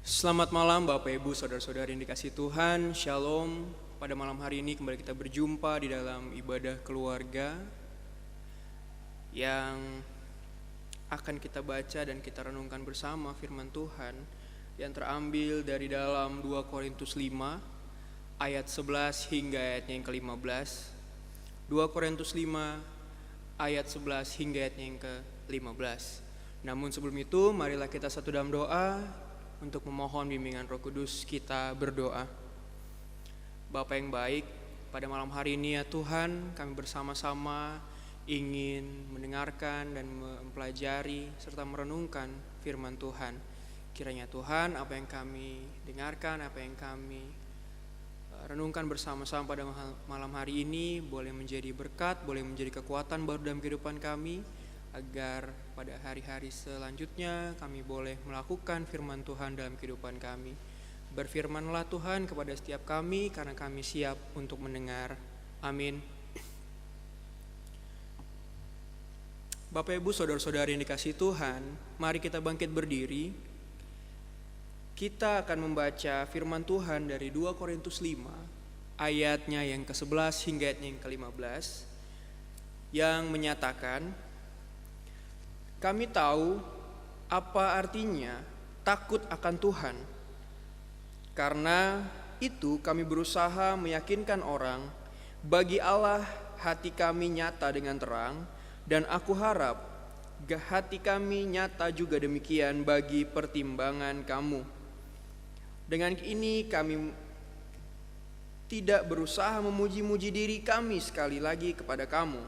Selamat malam Bapak Ibu Saudara-saudari yang dikasihi Tuhan. Shalom. Pada malam hari ini kembali kita berjumpa di dalam ibadah keluarga yang akan kita baca dan kita renungkan bersama firman Tuhan yang terambil dari dalam 2 Korintus 5 ayat 11 hingga ayatnya yang ke-15. 2 Korintus 5 ayat 11 hingga ayatnya yang ke-15. Namun sebelum itu marilah kita satu dalam doa untuk memohon bimbingan Roh Kudus. Kita berdoa. Bapa yang baik, pada malam hari ini ya Tuhan, kami bersama-sama ingin mendengarkan dan mempelajari serta merenungkan firman Tuhan. Kiranya Tuhan, apa yang kami dengarkan, apa yang kami renungkan bersama-sama pada malam hari ini boleh menjadi berkat, boleh menjadi kekuatan baru dalam kehidupan kami, agar pada hari-hari selanjutnya kami boleh melakukan firman Tuhan dalam kehidupan kami. Berfirmanlah Tuhan kepada setiap kami, karena kami siap untuk mendengar. Amin. Bapak Ibu Saudara-saudari yang dikasihi Tuhan, mari kita bangkit berdiri. Kita akan membaca firman Tuhan dari 2 Korintus 5 ayatnya yang ke-11 hingga ayatnya yang ke-15 yang menyatakan, kami tahu apa artinya takut akan Tuhan. Karena itu kami berusaha meyakinkan orang, bagi Allah hati kami nyata dengan terang, dan aku harap hati kami nyata juga demikian bagi pertimbangan kamu. Dengan ini kami tidak berusaha memuji-muji diri kami sekali lagi kepada kamu,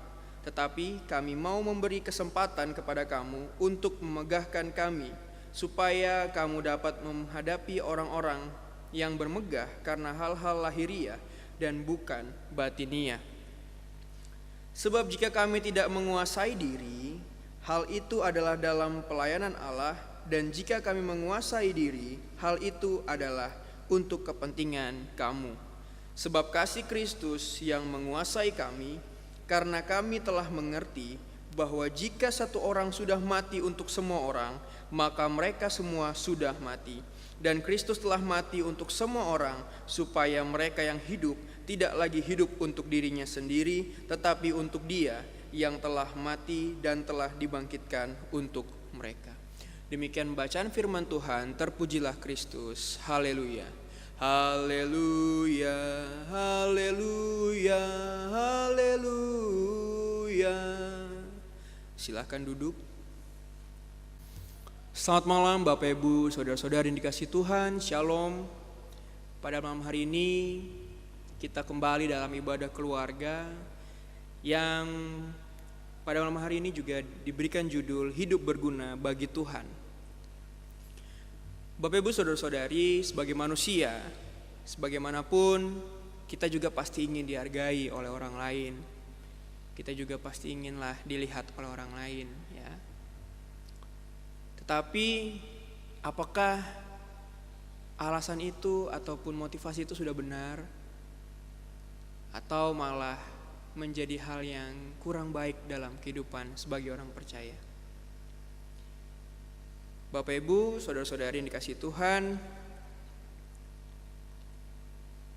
tetapi kami mau memberi kesempatan kepada kamu untuk memegahkan kami, supaya kamu dapat menghadapi orang-orang yang bermegah karena hal-hal lahiriah dan bukan batiniah. Sebab jika kami tidak menguasai diri, hal itu adalah dalam pelayanan Allah, dan jika kami menguasai diri, hal itu adalah untuk kepentingan kamu. Sebab kasih Kristus yang menguasai kami, karena kami telah mengerti bahwa jika satu orang sudah mati untuk semua orang, maka mereka semua sudah mati. Dan Kristus telah mati untuk semua orang, supaya mereka yang hidup tidak lagi hidup untuk dirinya sendiri, tetapi untuk Dia yang telah mati dan telah dibangkitkan untuk mereka. Demikian bacaan firman Tuhan. Terpujilah Kristus. Haleluya. Haleluya, haleluya, haleluya. Silahkan duduk. Selamat malam Bapak Ibu, Saudara-saudari yang dikasihi Tuhan. Shalom. Pada malam hari ini kita kembali dalam ibadah keluarga yang pada malam hari ini juga diberikan judul Hidup Berguna bagi Tuhan. Bapak Ibu Saudara-saudari, sebagai manusia, sebagaimanapun kita juga pasti ingin dihargai oleh orang lain. Kita juga pasti inginlah dilihat oleh orang lain, ya. Tetapi apakah alasan itu ataupun motivasi itu sudah benar, atau malah menjadi hal yang kurang baik dalam kehidupan sebagai orang percaya? Bapak Ibu, Saudara-saudari yang dikasihi Tuhan,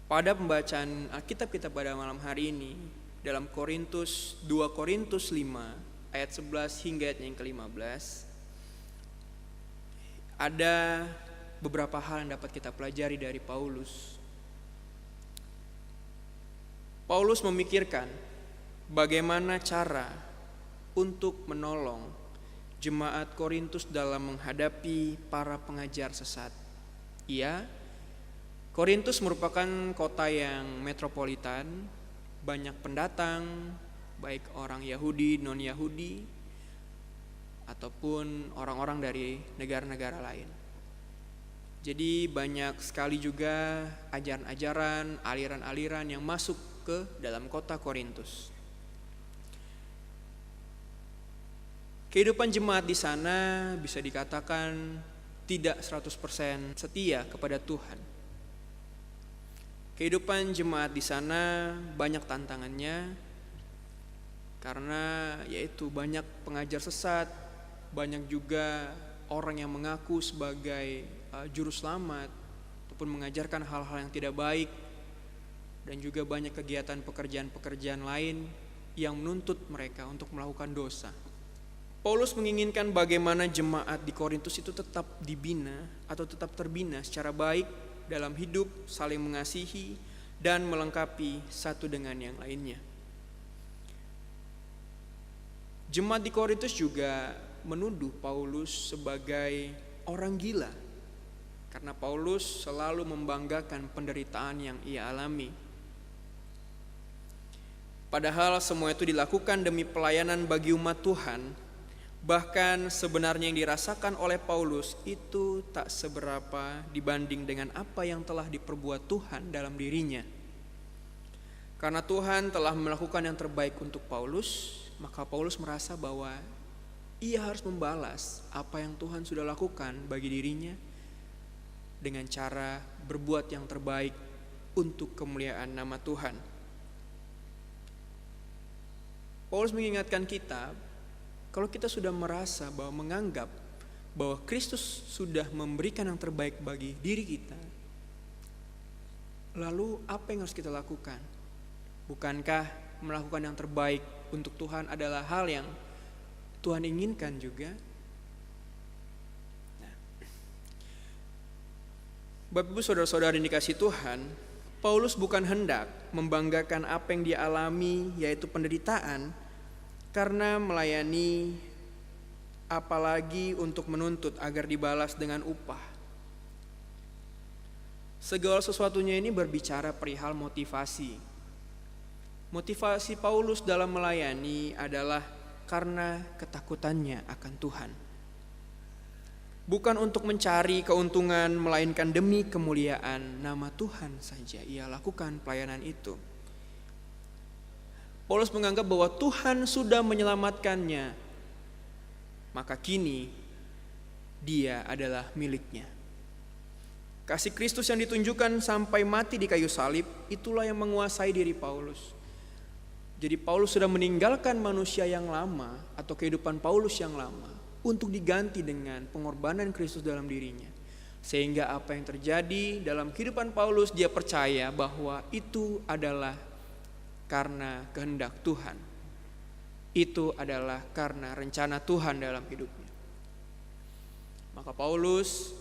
pada pembacaan Alkitab kita pada malam hari ini dalam 2 Korintus 5 ayat 11 hingga ayat yang ke-15, ada beberapa hal yang dapat kita pelajari dari Paulus. Paulus memikirkan bagaimana cara untuk menolong jemaat Korintus dalam menghadapi para pengajar sesat. Korintus merupakan kota yang metropolitan, banyak pendatang, baik orang Yahudi, non-Yahudi, ataupun orang-orang dari negara-negara lain. Jadi banyak sekali juga ajaran-ajaran, aliran-aliran yang masuk ke dalam kota Korintus. Kehidupan jemaat di sana bisa dikatakan tidak 100% setia kepada Tuhan. Kehidupan jemaat di sana banyak tantangannya, karena yaitu banyak pengajar sesat, banyak juga orang yang mengaku sebagai juru selamat ataupun mengajarkan hal-hal yang tidak baik, dan juga banyak kegiatan pekerjaan-pekerjaan lain yang menuntut mereka untuk melakukan dosa. Paulus menginginkan bagaimana jemaat di Korintus itu tetap dibina atau tetap terbina secara baik dalam hidup, saling mengasihi, dan melengkapi satu dengan yang lainnya. Jemaat di Korintus juga menuduh Paulus sebagai orang gila, karena Paulus selalu membanggakan penderitaan yang ia alami. Padahal semua itu dilakukan demi pelayanan bagi umat Tuhan. Bahkan sebenarnya yang dirasakan oleh Paulus itu tak seberapa dibanding dengan apa yang telah diperbuat Tuhan dalam dirinya. Karena Tuhan telah melakukan yang terbaik untuk Paulus, maka Paulus merasa bahwa ia harus membalas apa yang Tuhan sudah lakukan bagi dirinya dengan cara berbuat yang terbaik untuk kemuliaan nama Tuhan. Paulus mengingatkan kita, kalau kita sudah merasa bahwa menganggap bahwa Kristus sudah memberikan yang terbaik bagi diri kita, lalu apa yang harus kita lakukan? Bukankah melakukan yang terbaik untuk Tuhan adalah hal yang Tuhan inginkan juga? Bapak Ibu saudara-saudara yang dikasihi Tuhan, Paulus bukan hendak membanggakan apa yang dia alami, yaitu penderitaan, karena melayani, apalagi untuk menuntut agar dibalas dengan upah. Segala sesuatunya ini berbicara perihal motivasi. Motivasi Paulus dalam melayani adalah karena ketakutannya akan Tuhan. Bukan untuk mencari keuntungan, melainkan demi kemuliaan nama Tuhan saja ia lakukan pelayanan itu. Paulus menganggap bahwa Tuhan sudah menyelamatkannya, maka kini dia adalah miliknya. Kasih Kristus yang ditunjukkan sampai mati di kayu salib, itulah yang menguasai diri Paulus. Jadi Paulus sudah meninggalkan manusia yang lama atau kehidupan Paulus yang lama untuk diganti dengan pengorbanan Kristus dalam dirinya. Sehingga apa yang terjadi dalam kehidupan Paulus, dia percaya bahwa itu adalah karena kehendak Tuhan. Itu adalah karena rencana Tuhan dalam hidupnya. Maka Paulus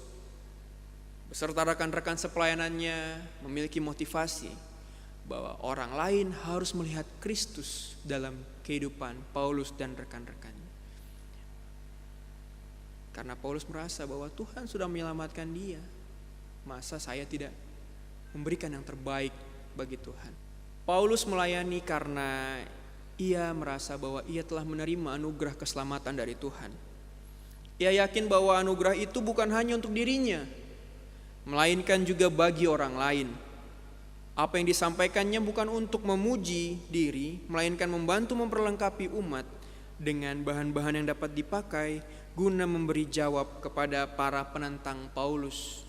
beserta rekan-rekan sepelayanannya memiliki motivasi bahwa orang lain harus melihat Kristus dalam kehidupan Paulus dan rekan-rekannya. Karena Paulus merasa bahwa Tuhan sudah menyelamatkan dia, masa saya tidak memberikan yang terbaik bagi Tuhan? Paulus melayani karena ia merasa bahwa ia telah menerima anugerah keselamatan dari Tuhan. Ia yakin bahwa anugerah itu bukan hanya untuk dirinya, melainkan juga bagi orang lain. Apa yang disampaikannya bukan untuk memuji diri, melainkan membantu memperlengkapi umat dengan bahan-bahan yang dapat dipakai guna memberi jawab kepada para penentang Paulus.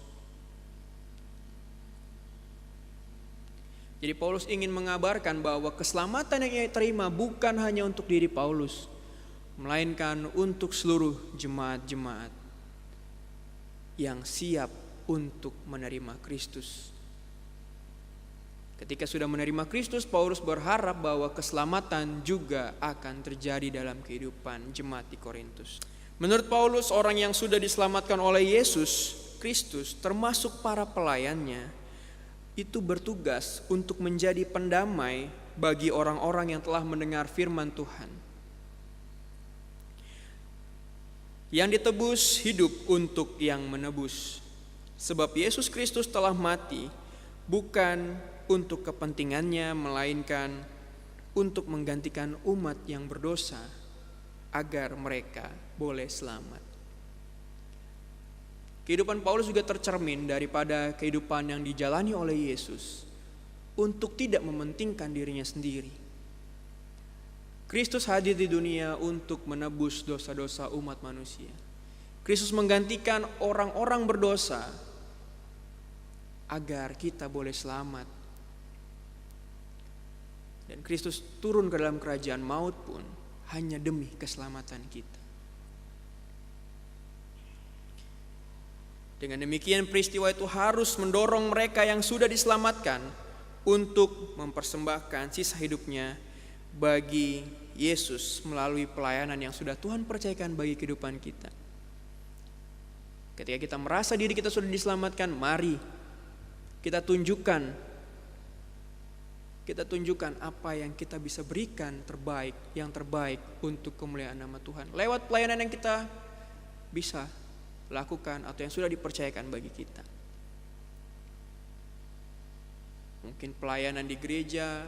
Jadi Paulus ingin mengabarkan bahwa keselamatan yang ia terima bukan hanya untuk diri Paulus, melainkan untuk seluruh jemaat-jemaat yang siap untuk menerima Kristus. Ketika sudah menerima Kristus, Paulus berharap bahwa keselamatan juga akan terjadi dalam kehidupan jemaat di Korintus. Menurut Paulus, orang yang sudah diselamatkan oleh Yesus Kristus, termasuk para pelayannya, itu bertugas untuk menjadi pendamai bagi orang-orang yang telah mendengar firman Tuhan. Yang ditebus hidup untuk yang menebus. Sebab Yesus Kristus telah mati bukan untuk kepentingannya, melainkan untuk menggantikan umat yang berdosa agar mereka boleh selamat. Kehidupan Paulus juga tercermin daripada kehidupan yang dijalani oleh Yesus untuk tidak mementingkan dirinya sendiri. Kristus hadir di dunia untuk menebus dosa-dosa umat manusia. Kristus menggantikan orang-orang berdosa agar kita boleh selamat. Dan Kristus turun ke dalam kerajaan maut pun hanya demi keselamatan kita. Dengan demikian peristiwa itu harus mendorong mereka yang sudah diselamatkan untuk mempersembahkan sisa hidupnya bagi Yesus melalui pelayanan yang sudah Tuhan percayakan bagi kehidupan kita. Ketika kita merasa diri kita sudah diselamatkan, mari kita tunjukkan apa yang kita bisa berikan yang terbaik untuk kemuliaan nama Tuhan. Lewat pelayanan yang kita bisa lakukan atau yang sudah dipercayakan bagi kita. Mungkin pelayanan di gereja,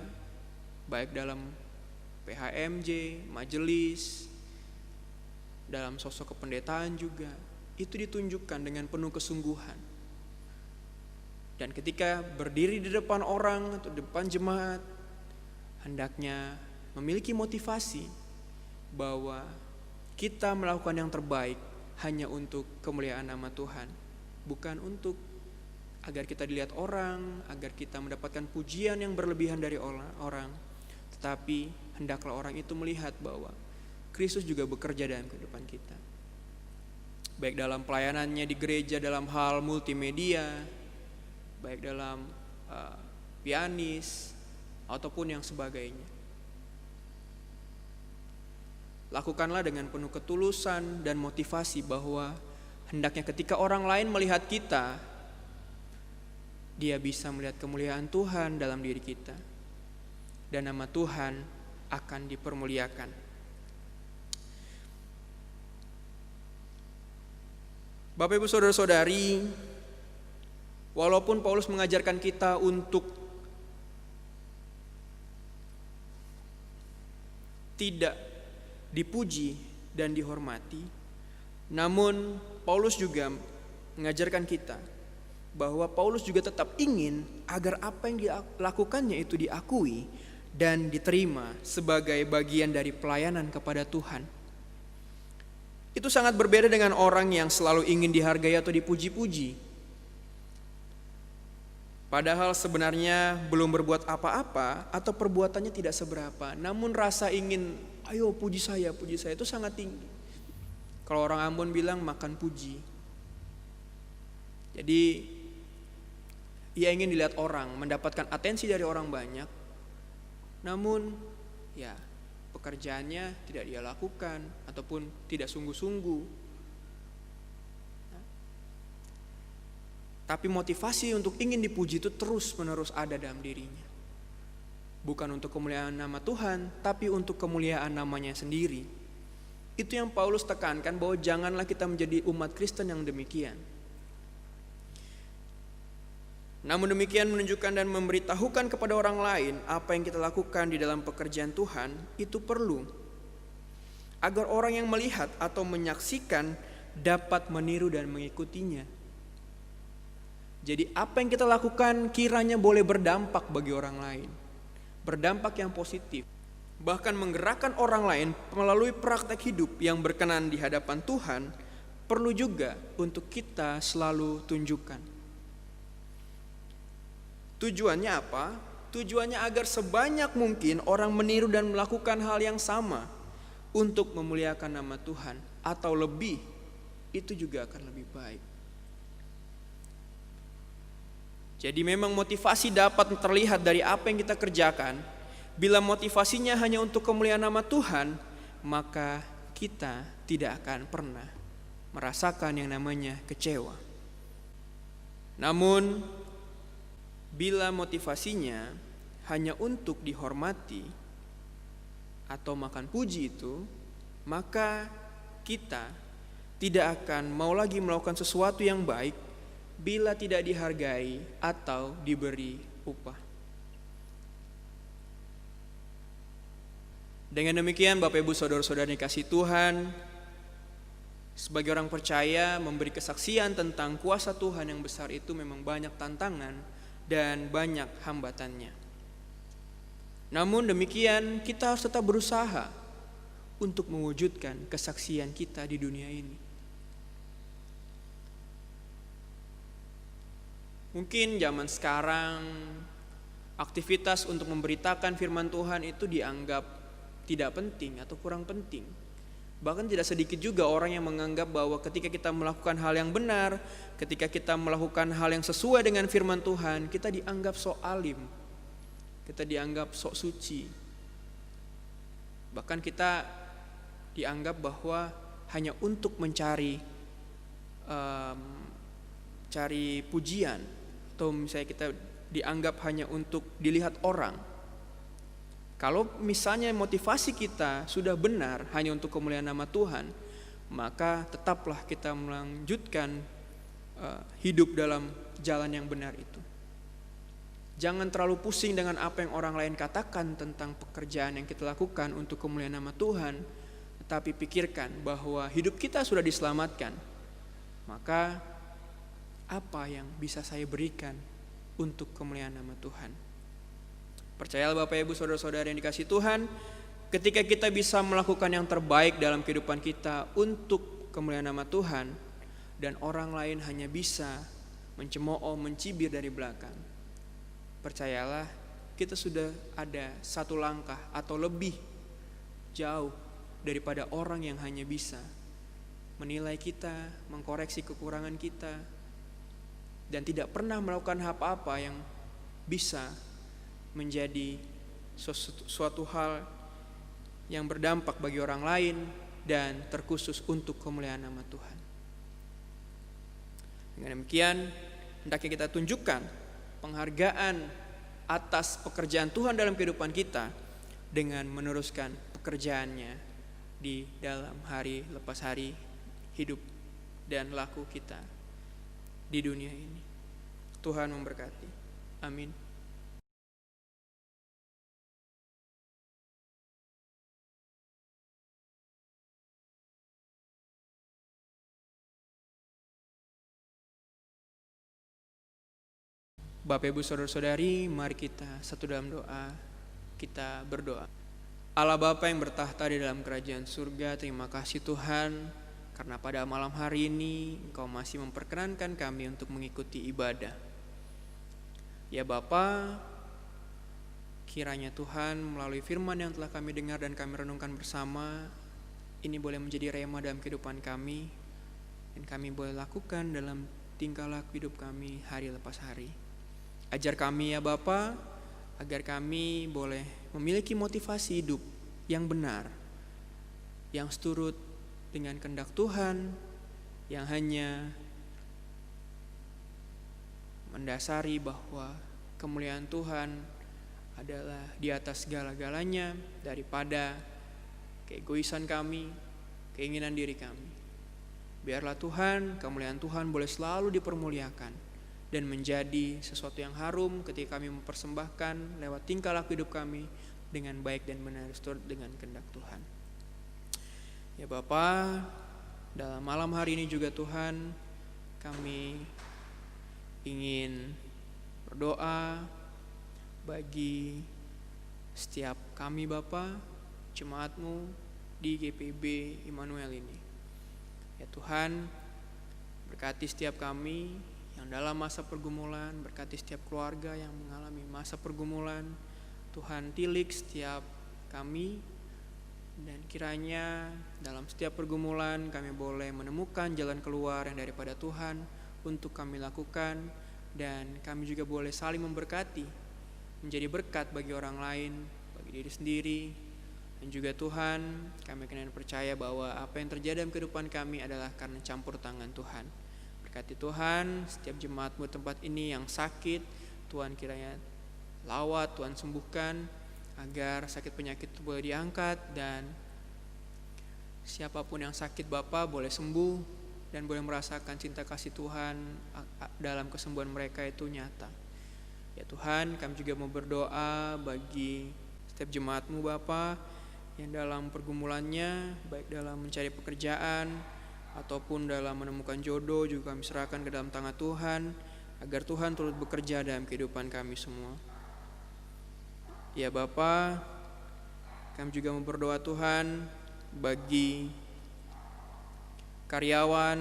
baik dalam PHMJ, majelis, dalam sosok kependetaan juga, itu ditunjukkan dengan penuh kesungguhan. Dan ketika berdiri di depan orang atau depan jemaat, hendaknya memiliki motivasi bahwa kita melakukan yang terbaik hanya untuk kemuliaan nama Tuhan, bukan untuk agar kita dilihat orang, agar kita mendapatkan pujian yang berlebihan dari orang, tetapi hendaklah orang itu melihat bahwa Kristus juga bekerja dalam kehidupan kita, baik dalam pelayanannya di gereja dalam hal multimedia, baik dalam pianis ataupun yang sebagainya. Lakukanlah dengan penuh ketulusan dan motivasi bahwa hendaknya ketika orang lain melihat kita, dia bisa melihat kemuliaan Tuhan dalam diri kita, dan nama Tuhan akan dipermuliakan. Bapak Ibu saudara-saudari, walaupun Paulus mengajarkan kita untuk tidak dipuji dan dihormati, namun Paulus juga mengajarkan kita bahwa Paulus juga tetap ingin agar apa yang dilakukannya itu diakui dan diterima sebagai bagian dari pelayanan kepada Tuhan. Itu sangat berbeda dengan orang yang selalu ingin dihargai atau dipuji-puji, padahal sebenarnya belum berbuat apa-apa atau perbuatannya tidak seberapa, namun rasa ingin, ayo puji saya itu sangat tinggi. Kalau orang Ambon bilang makan puji. Jadi ia ingin dilihat orang, mendapatkan atensi dari orang banyak, namun ya pekerjaannya tidak dia lakukan ataupun tidak sungguh-sungguh. Tapi motivasi untuk ingin dipuji itu terus-menerus ada dalam dirinya. Bukan untuk kemuliaan nama Tuhan, tapi untuk kemuliaan namanya sendiri. Itu yang Paulus tekankan, bahwa janganlah kita menjadi umat Kristen yang demikian. Namun demikian menunjukkan dan memberitahukan kepada orang lain apa yang kita lakukan di dalam pekerjaan Tuhan, itu perlu agar orang yang melihat atau menyaksikan dapat meniru dan mengikutinya. Jadi apa yang kita lakukan kiranya boleh berdampak bagi orang lain, berdampak yang positif, bahkan menggerakkan orang lain melalui praktek hidup yang berkenan di hadapan Tuhan. Perlu juga untuk kita selalu tunjukkan. Tujuannya apa? Tujuannya agar sebanyak mungkin orang meniru dan melakukan hal yang sama untuk memuliakan nama Tuhan, atau lebih, itu juga akan lebih baik. Jadi memang motivasi dapat terlihat dari apa yang kita kerjakan. Bila motivasinya hanya untuk kemuliaan nama Tuhan, maka kita tidak akan pernah merasakan yang namanya kecewa. Namun bila motivasinya hanya untuk dihormati atau makan puji itu, maka kita tidak akan mau lagi melakukan sesuatu yang baik bila tidak dihargai atau diberi upah. Dengan demikian Bapak Ibu saudara-saudari kasih Tuhan, sebagai orang percaya memberi kesaksian tentang kuasa Tuhan yang besar itu memang banyak tantangan dan banyak hambatannya. Namun demikian kita harus tetap berusaha untuk mewujudkan kesaksian kita di dunia ini. Mungkin zaman sekarang aktivitas untuk memberitakan firman Tuhan itu dianggap tidak penting atau kurang penting. Bahkan tidak sedikit juga orang yang menganggap bahwa ketika kita melakukan hal yang benar, ketika kita melakukan hal yang sesuai dengan firman Tuhan, kita dianggap sok alim, kita dianggap sok suci. Bahkan kita dianggap bahwa hanya untuk mencari cari pujian, atau misalnya kita dianggap hanya untuk dilihat orang. Kalau misalnya motivasi kita sudah benar hanya untuk kemuliaan nama Tuhan, maka tetaplah kita melanjutkan hidup dalam jalan yang benar itu. Jangan terlalu pusing dengan apa yang orang lain katakan tentang pekerjaan yang kita lakukan untuk kemuliaan nama Tuhan, tetapi pikirkan bahwa hidup kita sudah diselamatkan. Maka apa yang bisa saya berikan untuk kemuliaan nama Tuhan? Percayalah Bapak Ibu saudara-saudara yang dikasihi Tuhan, ketika kita bisa melakukan yang terbaik dalam kehidupan kita untuk kemuliaan nama Tuhan, dan orang lain hanya bisa mencemooh, mencibir dari belakang, percayalah kita sudah ada satu langkah atau lebih jauh daripada orang yang hanya bisa menilai kita, mengkoreksi kekurangan kita, dan tidak pernah melakukan apa-apa yang bisa menjadi suatu hal yang berdampak bagi orang lain dan terkhusus untuk kemuliaan nama Tuhan. Dengan demikian, hendaknya kita tunjukkan penghargaan atas pekerjaan Tuhan dalam kehidupan kita dengan meneruskan pekerjaannya di dalam hari lepas hari hidup dan laku kita di dunia ini. Tuhan memberkati. Amin. Bapak Ibu saudara-saudari, mari kita satu dalam doa, kita berdoa. Allah Bapa yang bertahta di dalam kerajaan surga, terima kasih Tuhan, karena pada malam hari ini Engkau masih memperkenankan kami untuk mengikuti ibadah. Ya Bapa, kiranya Tuhan melalui firman yang telah kami dengar dan kami renungkan bersama, ini boleh menjadi rema dalam kehidupan kami, dan kami boleh lakukan dalam tingkah laku hidup kami hari lepas hari. Ajar kami ya Bapa, agar kami boleh memiliki motivasi hidup yang benar, yang seturut dengan kehendak Tuhan, yang hanya mendasari bahwa kemuliaan Tuhan adalah di atas segala-galanya daripada keegoisan kami, keinginan diri kami. Biarlah Tuhan, kemuliaan Tuhan boleh selalu dipermuliakan dan menjadi sesuatu yang harum ketika kami mempersembahkan lewat tingkah laku hidup kami dengan baik dan benar seturut dengan kehendak Tuhan. Ya Bapa, dalam malam hari ini juga Tuhan, kami ingin berdoa bagi setiap kami Bapa, jemaat-Mu di GPIB Immanuel ini. Ya Tuhan, berkati setiap kami yang dalam masa pergumulan, berkati setiap keluarga yang mengalami masa pergumulan. Tuhan tilik setiap kami, dan kiranya dalam setiap pergumulan kami boleh menemukan jalan keluar yang daripada Tuhan untuk kami lakukan, dan kami juga boleh saling memberkati, menjadi berkat bagi orang lain, bagi diri sendiri, dan juga Tuhan, kami kena percaya bahwa apa yang terjadi dalam kehidupan kami adalah karena campur tangan Tuhan. Berkati Tuhan setiap jemaat-Mu tempat ini yang sakit, Tuhan kiranya lawat, Tuhan sembuhkan, agar sakit penyakit itu boleh diangkat, dan siapapun yang sakit Bapa boleh sembuh dan boleh merasakan cinta kasih Tuhan dalam kesembuhan mereka itu nyata. Ya Tuhan, kami juga mau berdoa bagi setiap jemaat-Mu Bapa yang dalam pergumulannya, baik dalam mencari pekerjaan ataupun dalam menemukan jodoh, juga kami serahkan ke dalam tangan Tuhan, agar Tuhan turut bekerja dalam kehidupan kami semua. Ya Bapa, kami juga mau berdoa Tuhan bagi karyawan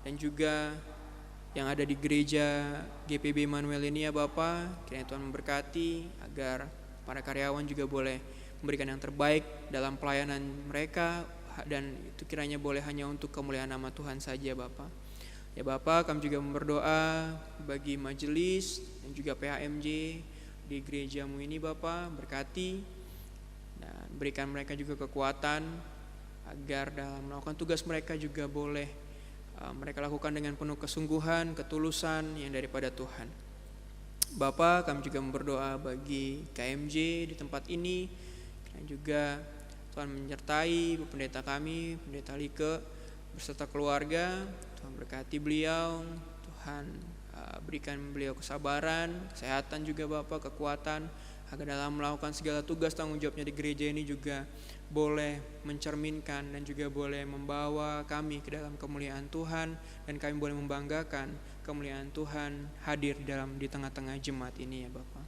dan juga yang ada di gereja GPIB Immanuel ini ya Bapa, kiranya Tuhan memberkati agar para karyawan juga boleh memberikan yang terbaik dalam pelayanan mereka dan itu kiranya boleh hanya untuk kemuliaan nama Tuhan saja Bapa. Ya Bapa, kami juga berdoa bagi majelis dan juga PHMJ di gerejamu ini Bapa, berkati dan berikan mereka juga kekuatan agar dalam melakukan tugas mereka juga boleh mereka lakukan dengan penuh kesungguhan, ketulusan yang daripada Tuhan. Bapa, kami juga berdoa bagi KMJ di tempat ini dan juga Tuhan menyertai pendeta kami, Pendeta Like beserta keluarga. Tuhan berkati beliau, Tuhan berikan beliau kesabaran, kesehatan juga Bapak, kekuatan agar dalam melakukan segala tugas tanggung jawabnya di gereja ini juga boleh mencerminkan dan juga boleh membawa kami ke dalam kemuliaan Tuhan, dan kami boleh membanggakan kemuliaan Tuhan hadir di tengah-tengah jemaat ini ya Bapak.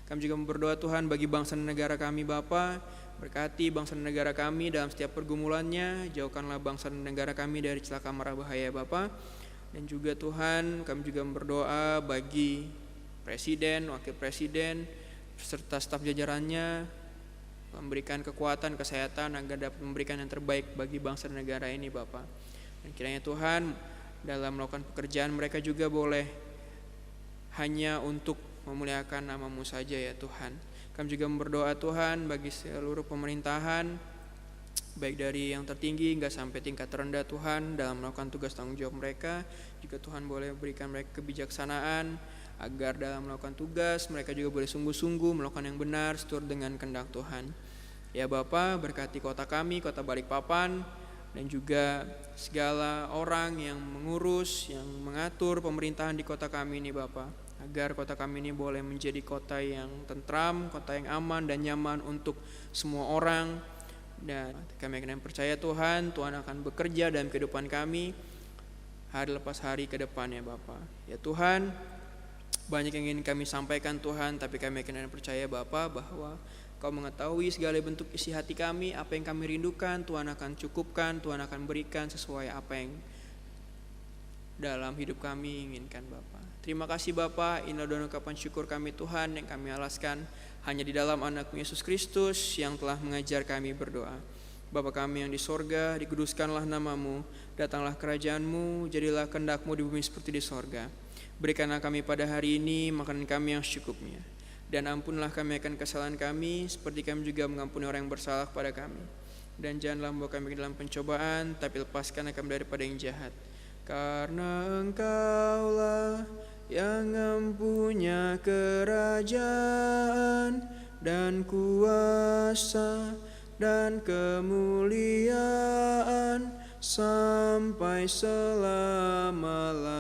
Kami juga berdoa Tuhan bagi bangsa dan negara kami Bapak, berkati bangsa dan negara kami dalam setiap pergumulannya, jauhkanlah bangsa dan negara kami dari celaka mara bahaya Bapak. Dan juga Tuhan, kami juga berdoa bagi Presiden, Wakil Presiden, serta staf jajarannya, memberikan kekuatan, kesehatan agar dapat memberikan yang terbaik bagi bangsa dan negara ini Bapak. Dan kiranya Tuhan dalam melakukan pekerjaan mereka juga boleh hanya untuk memuliakan nama-Mu saja ya Tuhan. Kami juga berdoa Tuhan bagi seluruh pemerintahan, baik dari yang tertinggi hingga sampai tingkat terendah Tuhan, dalam melakukan tugas tanggung jawab mereka. Juga Tuhan boleh berikan mereka kebijaksanaan agar dalam melakukan tugas mereka juga boleh sungguh-sungguh melakukan yang benar seturut dengan kehendak Tuhan. Ya Bapa, berkati kota kami, kota Balikpapan, dan juga segala orang yang mengurus, yang mengatur pemerintahan di kota kami ini Bapa, agar kota kami ini boleh menjadi kota yang tentram, kota yang aman dan nyaman untuk semua orang. Dan kami akan percaya Tuhan akan bekerja dalam kehidupan kami hari lepas hari ke depan ya Bapa. Ya Tuhan, banyak yang ingin kami sampaikan Tuhan, tapi kami akan percaya Bapa bahwa Kau mengetahui segala bentuk isi hati kami, apa yang kami rindukan Tuhan akan cukupkan, Tuhan akan berikan sesuai apa yang dalam hidup kami inginkan Bapa. Terima kasih Bapa, inilah doa ungkapan syukur kami Tuhan yang kami alaskan hanya di dalam anak-Mu Yesus Kristus yang telah mengajar kami berdoa. Bapa kami yang di sorga, dikuduskanlah nama-Mu, datanglah kerajaan-Mu, jadilah kehendak-Mu di bumi seperti di sorga. Berikanlah kami pada hari ini makanan kami yang secukupnya, dan ampunlah kami akan kesalahan kami, seperti kami juga mengampuni orang yang bersalah kepada kami. Dan janganlah membawa kami ke dalam pencobaan, tapi lepaskan kami daripada yang jahat. Karena Engkaulah yang mempunyai kerajaan dan kuasa dan kemuliaan sampai selama-lamanya.